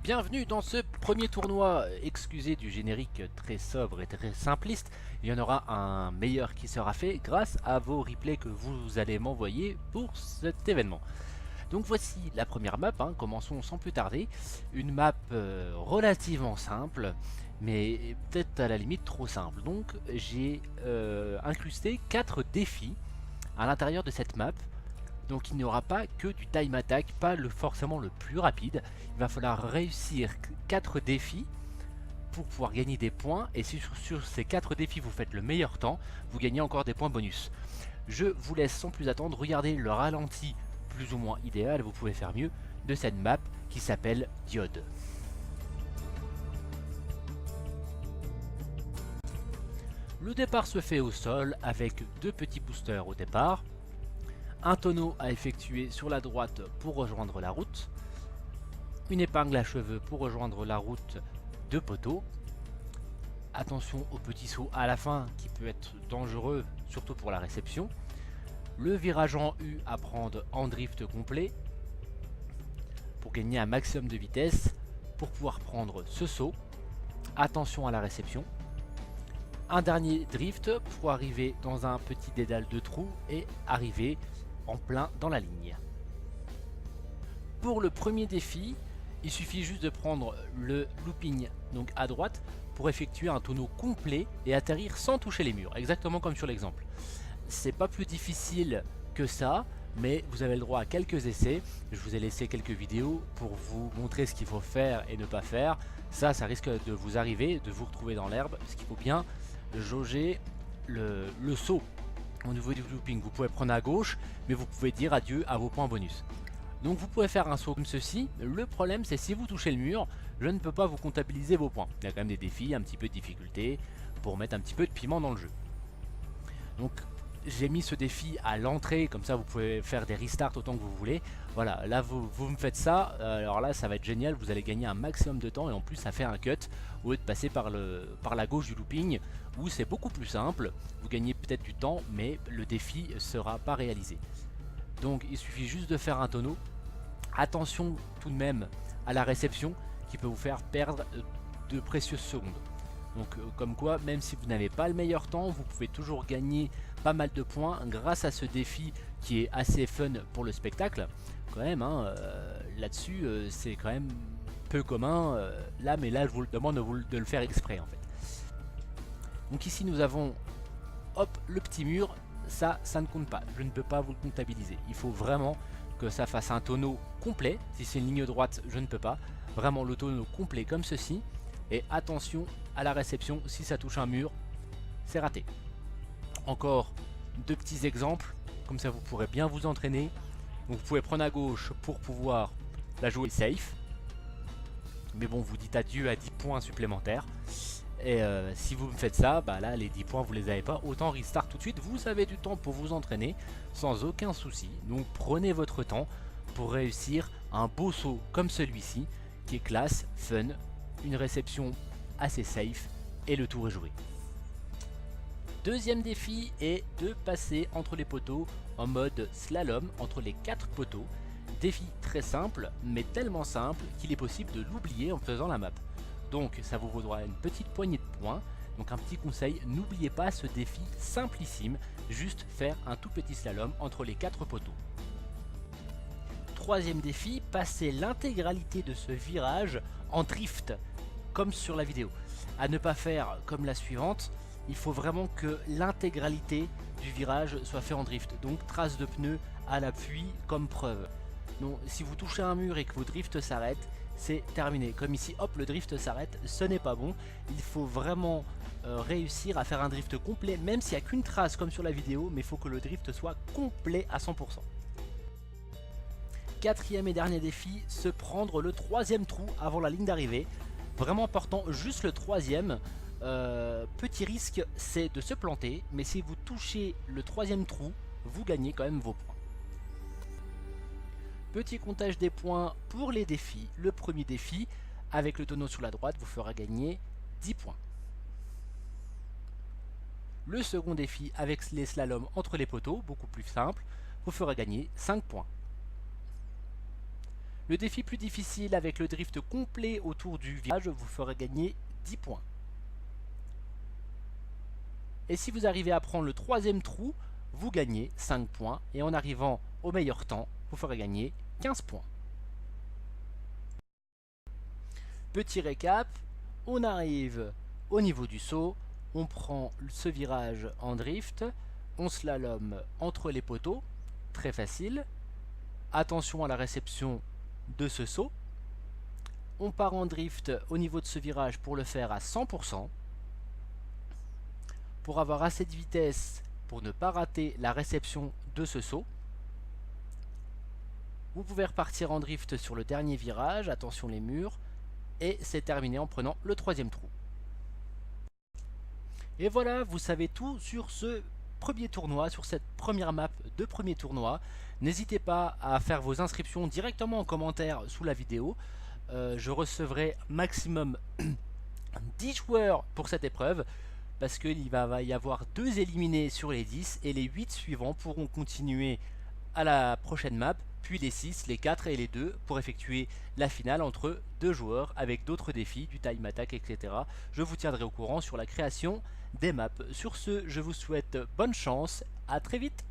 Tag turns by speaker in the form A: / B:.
A: Bienvenue dans ce premier tournoi. Excusez du générique très sobre et très simpliste, il y en aura un meilleur qui sera fait grâce à vos replays que vous allez m'envoyer pour cet événement. Donc voici la première map, commençons sans plus tarder. Une map relativement simple, mais peut-être à la limite trop simple. Donc j'ai incrusté 4 défis à l'intérieur de cette map. Donc il n'y aura pas que du time attack, pas forcément le plus rapide. Il va falloir réussir 4 défis pour pouvoir gagner des points. Et si sur ces 4 défis vous faites le meilleur temps, vous gagnez encore des points bonus. Je vous laisse sans plus attendre regarder le ralenti plus ou moins idéal, vous pouvez faire mieux, de cette map qui s'appelle Diode. Le départ se fait au sol avec 2 petits boosters au départ. Un tonneau à effectuer sur la droite pour rejoindre la route, une épingle à cheveux pour rejoindre la route de poteaux. Attention au petit saut à la fin qui peut être dangereux, surtout pour la réception. Le virage en U à prendre en drift complet pour gagner un maximum de vitesse pour pouvoir prendre ce saut. Attention à la réception. Un dernier drift pour arriver dans un petit dédale de trou et arriver en plein dans la ligne. Pour le premier défi, il suffit juste de prendre le looping donc à droite pour effectuer un tonneau complet et atterrir sans toucher les murs, exactement comme sur l'exemple. C'est pas plus difficile que ça, mais vous avez le droit à quelques essais. Je vous ai laissé quelques vidéos pour vous montrer ce qu'il faut faire et ne pas faire. Ça risque de vous arriver, de vous retrouver dans l'herbe, parce qu'il faut bien jauger le saut. Au niveau du looping, vous pouvez prendre à gauche, mais vous pouvez dire adieu à vos points bonus. Donc vous pouvez faire un saut comme ceci. Le problème, c'est si vous touchez le mur, je ne peux pas vous comptabiliser vos points. Il y a quand même des défis, un petit peu de difficulté, pour mettre un petit peu de piment dans le jeu. Donc j'ai mis ce défi à l'entrée, comme ça vous pouvez faire des restarts autant que vous voulez. Voilà, là vous me faites ça, alors là ça va être génial, vous allez gagner un maximum de temps et en plus ça fait un cut au lieu de passer par la gauche du looping où c'est beaucoup plus simple. Vous gagnez peut-être du temps mais le défi ne sera pas réalisé. Donc il suffit juste de faire un tonneau. Attention tout de même à la réception qui peut vous faire perdre de précieuses secondes. Donc comme quoi, même si vous n'avez pas le meilleur temps, vous pouvez toujours gagner pas mal de points grâce à ce défi qui est assez fun pour le spectacle. Quand même, là-dessus, c'est quand même peu commun. Mais là, je vous le demande de le faire exprès en fait. Donc ici, nous avons, hop, le petit mur. Ça ne compte pas. Je ne peux pas vous le comptabiliser. Il faut vraiment que ça fasse un tonneau complet. Si c'est une ligne droite, je ne peux pas. Vraiment le tonneau complet comme ceci. Et attention à la réception, si ça touche un mur, c'est raté. Encore 2 petits exemples, comme ça vous pourrez bien vous entraîner. Donc vous pouvez prendre à gauche pour pouvoir la jouer safe. Mais bon, vous dites adieu à 10 points supplémentaires. Et si vous me faites ça, bah là les 10 points vous les avez pas, autant restart tout de suite. Vous avez du temps pour vous entraîner sans aucun souci. Donc prenez votre temps pour réussir un beau saut comme celui-ci, qui est classe, fun, une réception assez safe et le tour est joué. Deuxième défi est de passer entre les poteaux en mode slalom entre les 4 poteaux. Défi très simple mais tellement simple qu'il est possible de l'oublier en faisant la map. Donc ça vous vaudra une petite poignée de points. Donc un petit conseil, n'oubliez pas ce défi simplissime, juste faire un tout petit slalom entre les 4 poteaux. Troisième défi, passer l'intégralité de ce virage en drift, comme sur la vidéo. À ne pas faire comme la suivante, il faut vraiment que l'intégralité du virage soit fait en drift. Donc trace de pneus à l'appui comme preuve. Donc si vous touchez un mur et que vos drifts s'arrêtent, c'est terminé. Comme ici, hop, le drift s'arrête, ce n'est pas bon. Il faut vraiment réussir à faire un drift complet, même s'il n'y a qu'une trace comme sur la vidéo, mais il faut que le drift soit complet à 100%. Quatrième et dernier défi, se prendre le 3e trou avant la ligne d'arrivée. Vraiment important, juste le 3e. Petit risque, c'est de se planter, mais si vous touchez le 3e trou, vous gagnez quand même vos points. Petit comptage des points pour les défis. Le premier défi, avec le tonneau sur la droite, vous fera gagner 10 points. Le second défi, avec les slaloms entre les poteaux, beaucoup plus simple, vous fera gagner 5 points. Le défi plus difficile avec le drift complet autour du virage vous fera gagner 10 points. Et si vous arrivez à prendre le troisième trou, vous gagnez 5 points. Et en arrivant au meilleur temps, vous ferez gagner 15 points. Petit récap, on arrive au niveau du saut, on prend ce virage en drift, on slalom entre les poteaux, très facile. Attention à la réception de ce saut. On part en drift au niveau de ce virage pour le faire à 100%. Pour avoir assez de vitesse pour ne pas rater la réception de ce saut. Vous pouvez repartir en drift sur le dernier virage, attention les murs, et c'est terminé en prenant le troisième trou. Et voilà, vous savez tout sur ce premier tournoi, sur cette première map de premier tournoi. N'hésitez pas à faire vos inscriptions directement en commentaire sous la vidéo. Je recevrai maximum 10 joueurs pour cette épreuve, parce qu'il va y avoir 2 éliminés sur les 10 et les 8 suivants pourront continuer à la prochaine map, puis les 6, les 4 et les 2 pour effectuer la finale entre 2 joueurs avec d'autres défis, du time attack, etc. Je vous tiendrai au courant sur la création des maps. Sur ce, je vous souhaite bonne chance, à très vite.